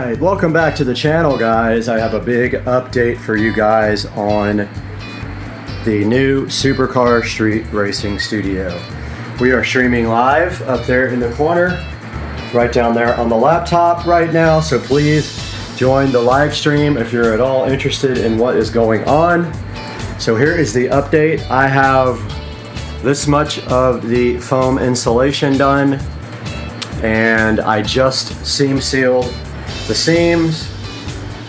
Alright, welcome back to the channel, guys. I have a big update for you guys on the new Supercar Street Racing Studio. We are streaming live up there in the corner, right down there on the laptop right now, so please join the live stream if you're at all interested in what is going on. So here is the update. I have this much of the foam insulation done, and I just seam sealed the seams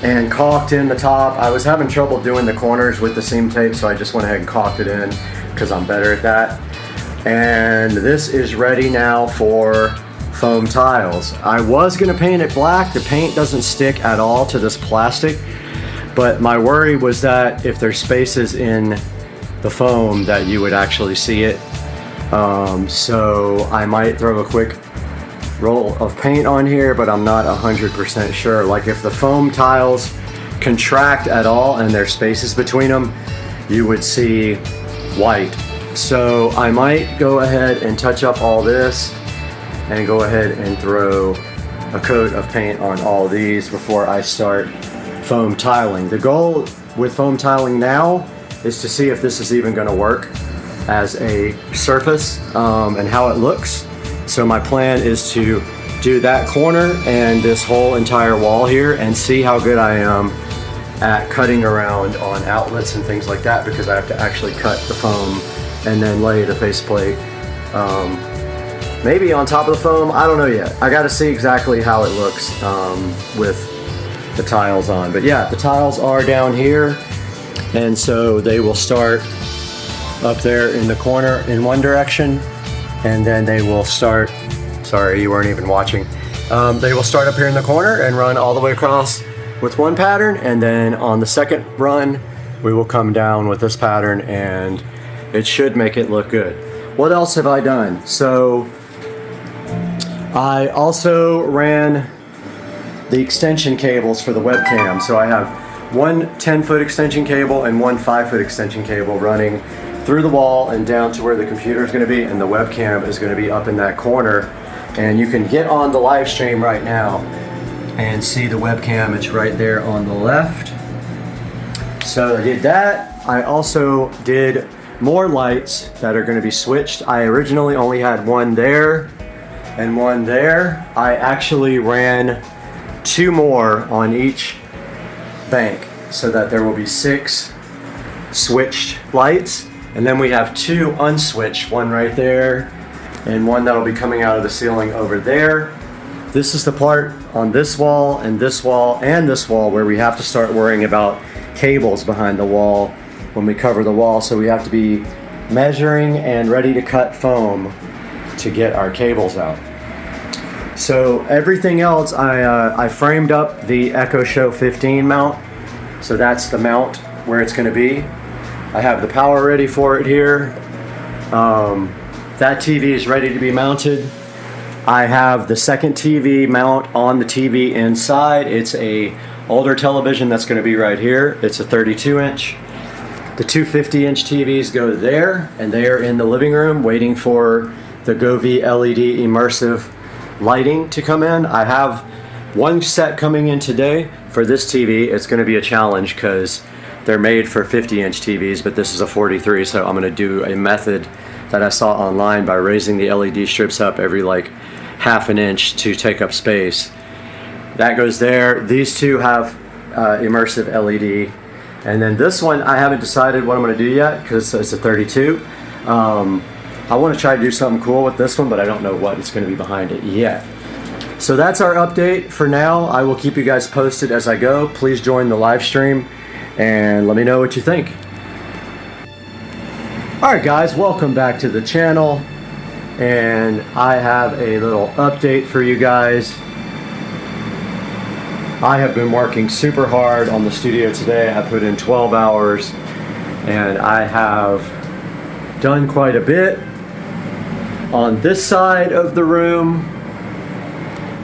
and caulked in the top. I was having trouble doing the corners with the seam tape, so I just went ahead and caulked it in because I'm better at that. And this is ready now for foam tiles. I was gonna paint it black. The paint doesn't stick at all to this plastic, but my worry was that if there's spaces in the foam that you would actually see it. So I might throw a quick roll of paint on here, but I'm not 100% sure. Like if the foam tiles contract at all and there's spaces between them, you would see white. So I might go ahead and touch up all this and go ahead and throw a coat of paint on all these before I start foam tiling. The goal with foam tiling now is to see if this is even going to work as a surface and how it looks. So my plan is to do that corner and this whole entire wall here and see how good I am at cutting around on outlets and things like that, because I have to actually cut the foam and then lay the faceplate maybe on top of the foam. I don't know yet. I got to see exactly how it looks with the tiles on. But yeah, the tiles are down here, and so they will start up there in the corner in one direction, and then they will start, sorry you weren't even watching, they will start up here in the corner and run all the way across with one pattern, and then on the second run we will come down with this pattern, and it should make it look good. What else have I done? So I also ran the extension cables for the webcam. So I have one 10-foot extension cable and one 5-foot extension cable running through the wall and down to where the computer is going to be, and the webcam is going to be up in that corner. And you can get on the live stream right now and see the webcam. It's right there on the left. So I did that. I also did more lights that are going to be switched. I originally only had one there and one there. I actually ran 2 more on each bank so that there will be 6 switched lights. And then we have 2 unswitched, one right there and one that'll be coming out of the ceiling over there. This is the part on this wall and this wall and this wall where we have to start worrying about cables behind the wall when we cover the wall. So we have to be measuring and ready to cut foam to get our cables out. So everything else, I framed up the Echo Show 15 mount. So that's the mount where it's going to be. I have the power ready for it here. That TV is ready to be mounted. I have the second TV mount on the TV inside. It's a older television that's going to be right here. It's a 32-inch. The 2 50-inch TVs go there, and they are in the living room waiting for the Govee LED immersive lighting to come in. I have one set coming in today for this TV. It's going to be a challenge because they're made for 50-inch TVs, but this is a 43, so I'm going to do a method that I saw online by raising the LED strips up every like half an inch to take up space. That goes there. These 2 have immersive LED. And then this one, I haven't decided what I'm going to do yet because it's a 32. I want to try to do something cool with this one, but I don't know what it's going to be behind it yet. So that's our update for now. I will keep you guys posted as I go. Please join the live stream and let me know what you think. Alright guys, welcome back to the channel, and I have a little update for you guys. I have been working super hard on the studio today. I put in 12 hours and I have done quite a bit. On this side of the room,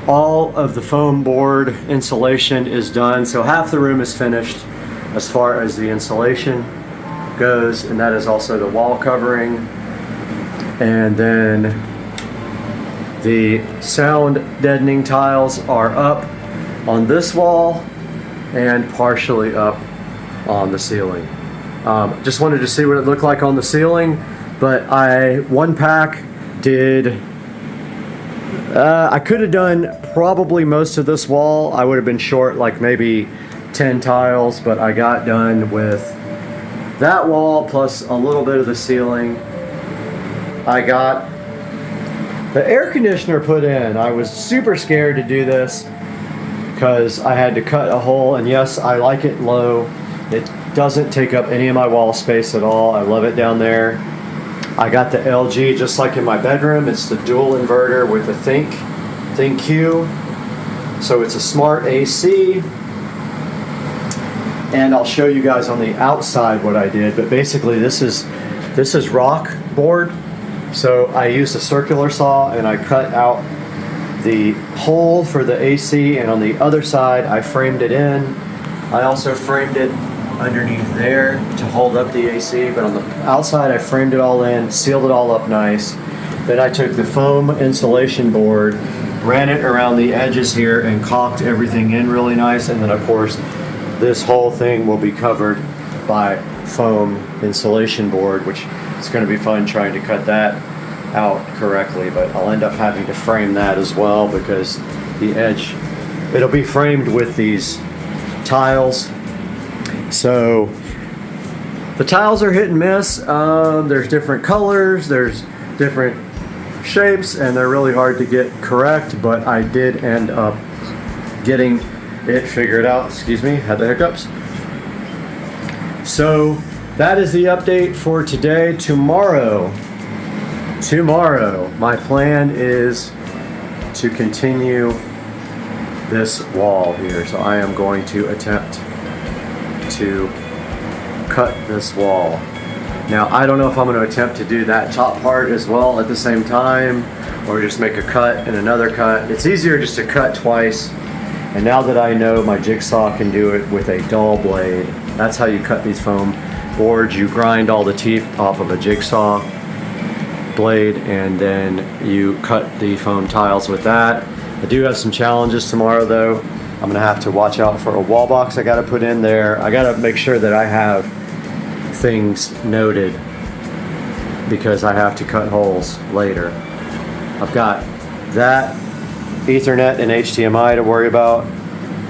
all of the foam board insulation is done, so half the room is finished as far as the insulation goes, and that is also the wall covering. And then the sound deadening tiles are up. on this wall and partially up on the ceiling. Just wanted to see what it looked like on the ceiling, but one pack did, I could have done probably most of this wall. I would have been short like maybe 10 tiles, but I got done with that wall plus a little bit of the ceiling. I got the air conditioner put in. I was super scared to do this because I had to cut a hole, and yes, I like it low. It doesn't take up any of my wall space at all. I love it down there. I got the LG just like in my bedroom. It's the dual inverter with the ThinQ. So it's a smart AC. And I'll show you guys on the outside what I did. But basically this is rock board. So I used a circular saw and I cut out the hole for the AC, and on the other side I framed it in. I also framed it underneath there to hold up the AC, but on the outside I framed it all in, sealed it all up nice. Then I took the foam insulation board, ran it around the edges here and caulked everything in really nice, and then of course this whole thing will be covered by foam insulation board, which is going to be fun trying to cut that out correctly, but I'll end up having to frame that as well because the edge, it'll be framed with these tiles. So the tiles are hit and miss. There's different colors, there's different shapes, and they're really hard to get correct, but I did end up getting it figured out. Excuse me, had the hiccups. So that is the update for today. Tomorrow, my plan is to continue this wall here. So I am going to attempt to cut this wall. Now I don't know if I'm going to attempt to do that top part as well at the same time, or just make a cut and another cut. It's easier just to cut twice, and now that I know my jigsaw can do it with a dull blade, that's how you cut these foam boards. You grind all the teeth off of a jigsaw blade and then you cut the foam tiles with that. I do have some challenges tomorrow though. I'm gonna have to watch out for a wall box I gotta put in there. I gotta make sure that I have things noted because I have to cut holes later. I've got that Ethernet and HDMI to worry about,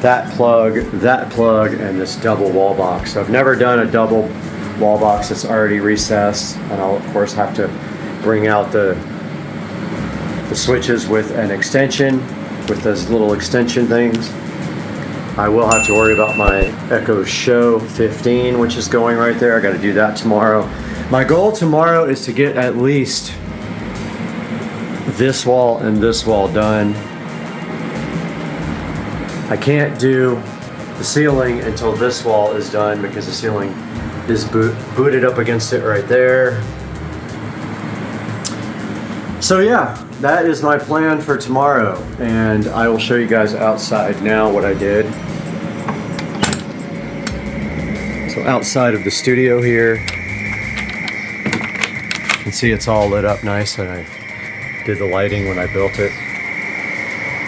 that plug, and this double wall box. So I've never done a double wall box that's already recessed, and I'll of course have to bring out the switches with an extension, with those little extension things. I will have to worry about my Echo Show 15, which is going right there. I got to do that tomorrow. My goal tomorrow is to get at least this wall and this wall done. I can't do the ceiling until this wall is done because the ceiling is booted up against it right there. So yeah, that is my plan for tomorrow, and I will show you guys outside now what I did. So outside of the studio here, you can see it's all lit up nice, and I did the lighting when I built it.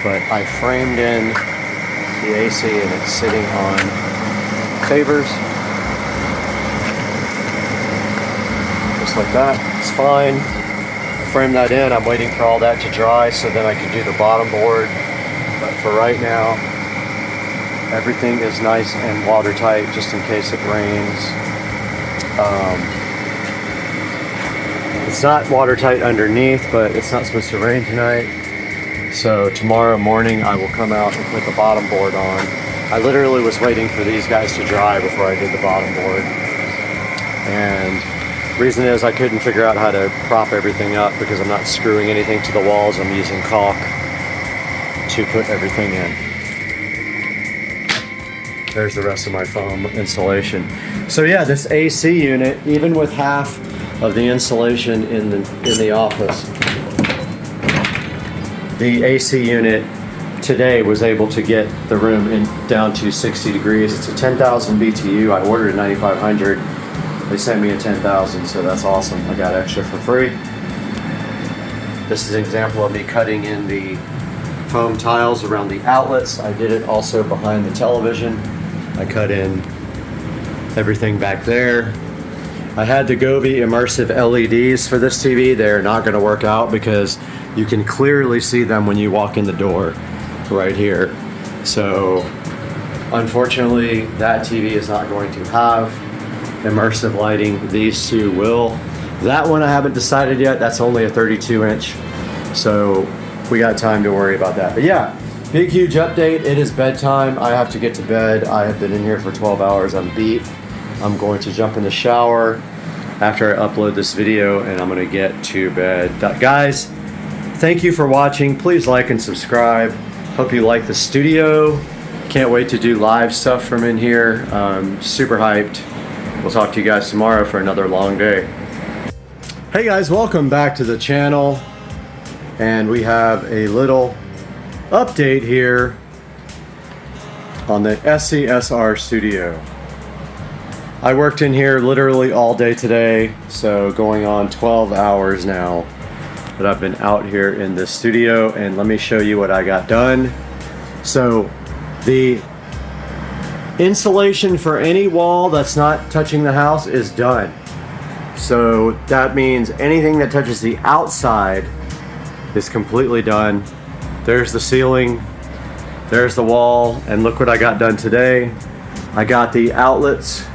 But I framed in the AC and it's sitting on favors. Just like that, it's fine. Frame that in. I'm waiting for all that to dry so then I can do the bottom board. But for right now, everything is nice and watertight just in case it rains. It's not watertight underneath, but it's not supposed to rain tonight. So tomorrow morning I will come out and put the bottom board on. I literally was waiting for these guys to dry before I did the bottom board. And reason is I couldn't figure out how to prop everything up because I'm not screwing anything to the walls. I'm using caulk to put everything in. There's the rest of my foam insulation. So yeah, this AC unit, even with half of the insulation in the office, the AC unit today was able to get the room down to 60 degrees. It's a 10,000 BTU. I ordered a 9,500. They sent me a 10,000, so that's awesome. I got extra for free. This is an example of me cutting in the foam tiles around the outlets. I did it also behind the television. I cut in everything back there. I had the Gobi Immersive LEDs for this TV. They're not going to work out because you can clearly see them when you walk in the door right here. So unfortunately, that TV is not going to have immersive lighting. These two will. That one I haven't decided yet. That's only a 32-inch. So we got time to worry about that. But yeah, big, huge update. It is bedtime. I have to get to bed. I have been in here for 12 hours. I'm beat. I'm going to jump in the shower after I upload this video and I'm going to get to bed. Guys, thank you for watching. Please like and subscribe. Hope you like the studio. Can't wait to do live stuff from in here. Super hyped. We'll talk to you guys tomorrow for another long day. Hey guys, welcome back to the channel. And we have a little update here on the SCSR studio. I worked in here literally all day today, so going on 12 hours now that I've been out here in this studio, and let me show you what I got done. So the insulation for any wall that's not touching the house is done. So that means anything that touches the outside is completely done. There's the ceiling, there's the wall, and look what I got done today. I got the outlets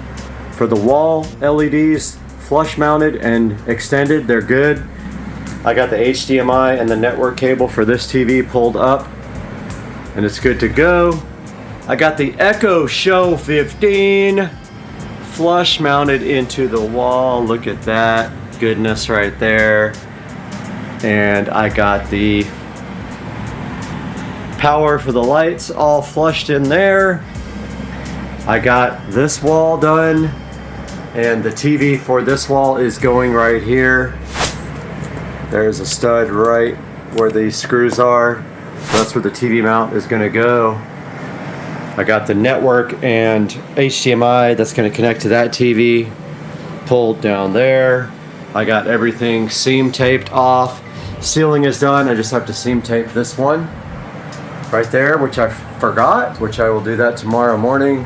for the wall LEDs flush mounted and extended. They're good. I got the HDMI and the network cable for this TV pulled up and it's good to go. I got the Echo Show 15 flush mounted into the wall. Look at that goodness right there. And I got the power for the lights all flushed in there. I got this wall done, and the TV for this wall is going right here. There's a stud right where these screws are. That's where the TV mount is going to go. I got the network and HDMI that's going to connect to that TV pulled down there. I got everything seam taped off. Ceiling is done. I just have to seam tape this one right there, which I forgot, which I will do that tomorrow morning.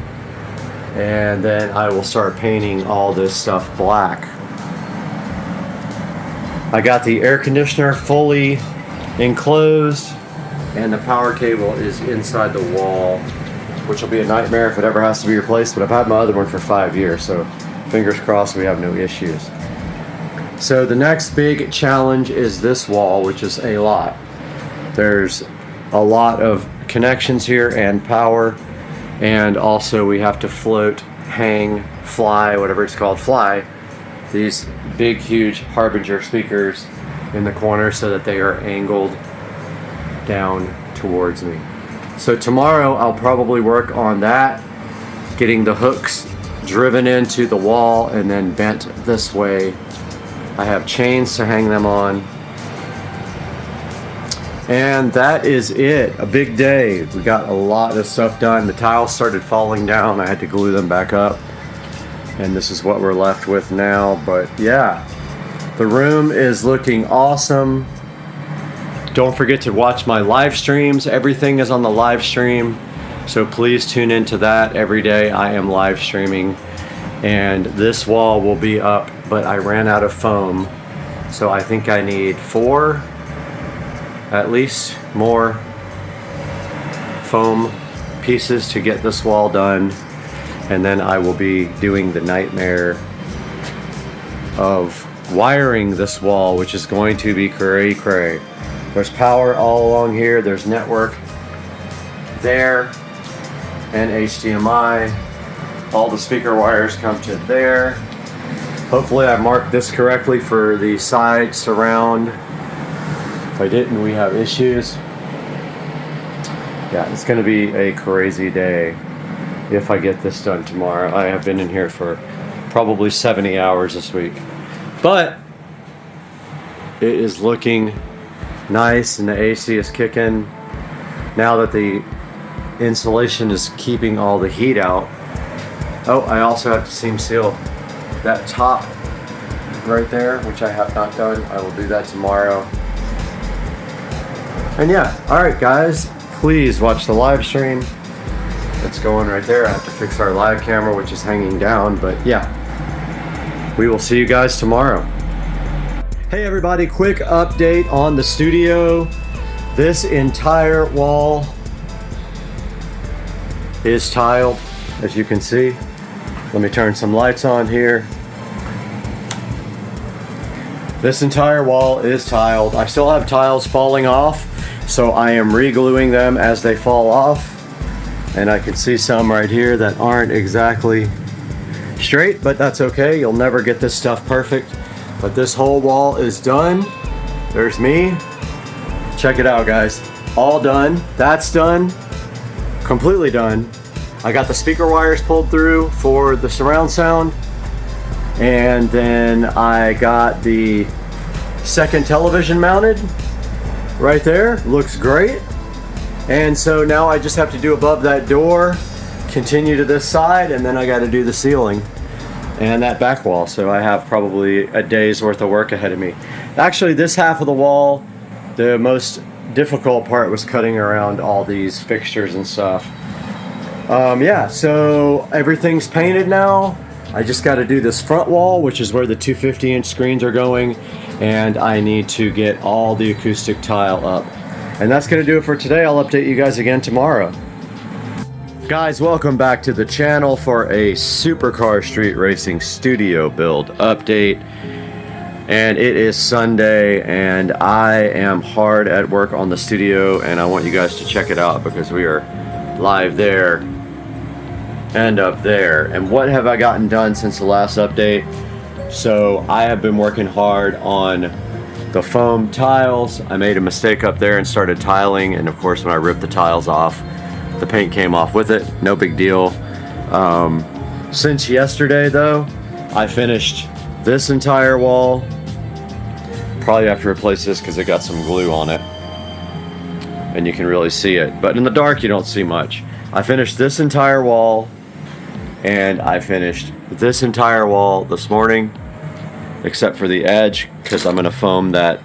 And then I will start painting all this stuff black. I got the air conditioner fully enclosed and the power cable is inside the wall, which will be a nightmare if it ever has to be replaced, but I've had my other one for 5 years, so fingers crossed we have no issues. So the next big challenge is this wall, which is a lot. There's a lot of connections here and power, and also we have to float, hang, fly, whatever it's called, fly these big huge Harbinger speakers in the corner so that they are angled down towards me. So tomorrow I'll probably work on that, getting the hooks driven into the wall and then bent this way. I have chains to hang them on. And that is it. A big day. We got a lot of stuff done. The tiles started falling down. I had to glue them back up. And this is what we're left with now. But yeah, the room is looking awesome. Don't forget to watch my live streams. Everything is on the live stream. So please tune into that every day. I am live streaming. And this wall will be up, but I ran out of foam. So I think I need 4, at least, more foam pieces to get this wall done. And then I will be doing the nightmare of wiring this wall, which is going to be cray cray. There's power all along here. There's network there and HDMI. All the speaker wires come to there. Hopefully I marked this correctly for the side surround. If I didn't, we have issues. Yeah, it's going to be a crazy day if I get this done tomorrow. I have been in here for probably 70 hours this week. But it is looking nice and the AC is kicking. Now that the insulation is keeping all the heat out. Oh, I also have to seam seal that top right there, which I have not done. I will do that tomorrow. And yeah, all right, guys, please watch the live stream. It's going right there. I have to fix our live camera, which is hanging down, but yeah, we will see you guys tomorrow. Hey everybody, quick update on the studio. This entire wall is tiled, as you can see. Let me turn some lights on here. This entire wall is tiled. I still have tiles falling off, so I am re-gluing them as they fall off. And I can see some right here that aren't exactly straight, but that's okay. You'll never get this stuff perfect. But this whole wall is done. There's me. Check it out, guys. All done. That's done. Completely done. I got the speaker wires pulled through for the surround sound. And then I got the second television mounted right there. Looks great. And so now I just have to do above that door, continue to this side, and then I got to do the ceiling and that back wall. So I have probably a day's worth of work ahead of me. Actually, this half of the wall, the most difficult part was cutting around all these fixtures and stuff. Yeah, so everything's painted now. I just got to do this front wall, which is where the 250-inch screens are going, and I need to get all the acoustic tile up. And that's going to do it for today. I'll update you guys again tomorrow. Guys, welcome back to the channel for a Supercar Street Racing studio build update. And it is Sunday, and I am hard at work on the studio, and I want you guys to check it out because we are live there and up there. And what have I gotten done since the last update? So I have been working hard on the foam tiles. I made a mistake up there and started tiling, and of course when I ripped the tiles off, the paint came off with it. No big deal. Since yesterday though, I finished this entire wall. Probably have to replace this because it got some glue on it and you can really see it, but in the dark you don't see much. I finished this entire wall, and I finished this entire wall this morning except for the edge, because I'm going to foam that.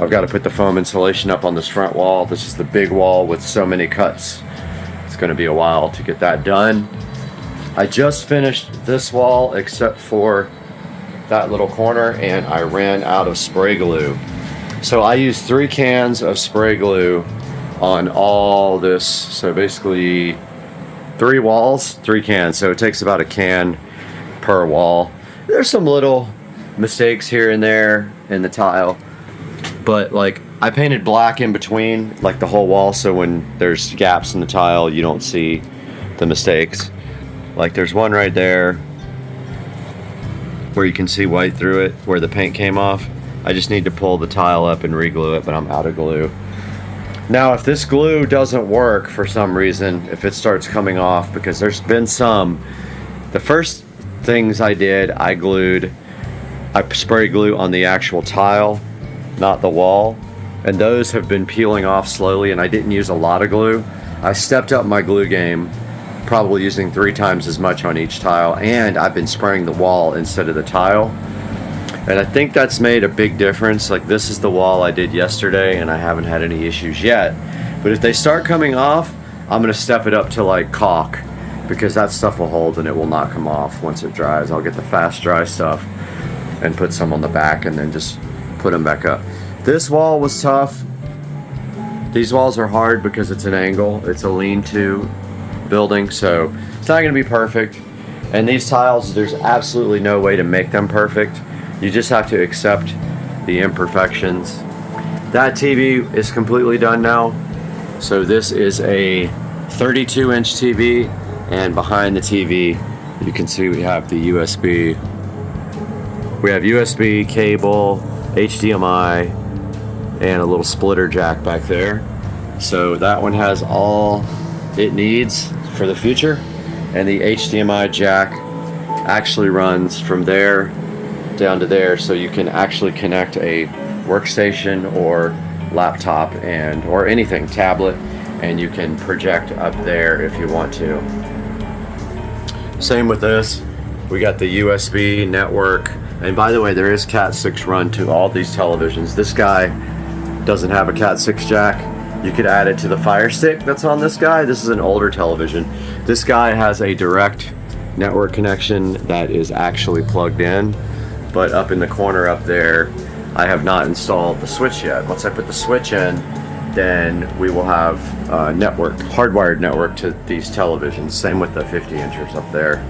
I've got to put the foam insulation up on this front wall. This is the big wall with so many cuts. It's going to be a while to get that done. I just finished this wall except for that little corner, and I ran out of spray glue. So I used 3 cans of spray glue on all this. So basically 3 walls, 3 cans. So it takes about a can per wall. There's some little mistakes here and there in the tile, but like I painted black in between like the whole wall, so when there's gaps in the tile you don't see the mistakes. Like there's one right there where you can see white through it where the paint came off. I just need to pull the tile up and re-glue it, but I'm out of glue. Now if this glue doesn't work for some reason, if it starts coming off, because there's been some, the first things I did, I spray glue on the actual tile, not the wall, and those have been peeling off slowly, and I didn't use a lot of glue. I stepped up my glue game, probably using 3 times as much on each tile, and I've been spraying the wall instead of the tile, and I think that's made a big difference. Like this is the wall I did yesterday and I haven't had any issues yet, but if they start coming off, I'm gonna step it up to like caulk, because that stuff will hold and it will not come off once it dries. I'll get the fast dry stuff and put some on the back and then just put them back up. This wall was tough. These walls are hard because it's an angle. It's a lean-to building, so it's not going to be perfect. And these tiles, there's absolutely no way to make them perfect. You just have to accept the imperfections. That TV is completely done now. So this is a 32-inch TV, and behind the TV you can see we have the USB. We have USB cable, HDMI, and a little splitter jack back there. So that one has all it needs for the future. And the HDMI jack actually runs from there down to there, so you can actually connect a workstation or laptop or anything, tablet, and you can project up there if you want to. Same with this. We got the USB network. And by the way, there is Cat 6 run to all these televisions. This guy doesn't have a Cat 6 jack, you could add it to the Fire Stick that's on this guy. This is an older television. This guy has a direct network connection that is actually plugged in, but up in the corner up there, I have not installed the switch yet. Once I put the switch in, then we will have network, hardwired network to these televisions. Same with the 50 inchers up there.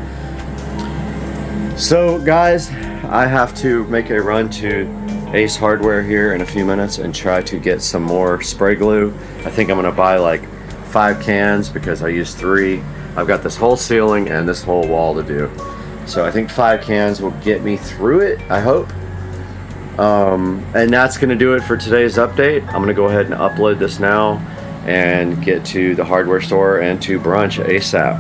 So guys, I have to make a run to Ace Hardware here in a few minutes and try to get some more spray glue. I think I'm gonna buy like 5 cans because I used 3. I've got this whole ceiling and this whole wall to do. So I think 5 cans will get me through it, I hope. And that's gonna do it for today's update. I'm gonna go ahead and upload this now and get to the hardware store and to brunch ASAP.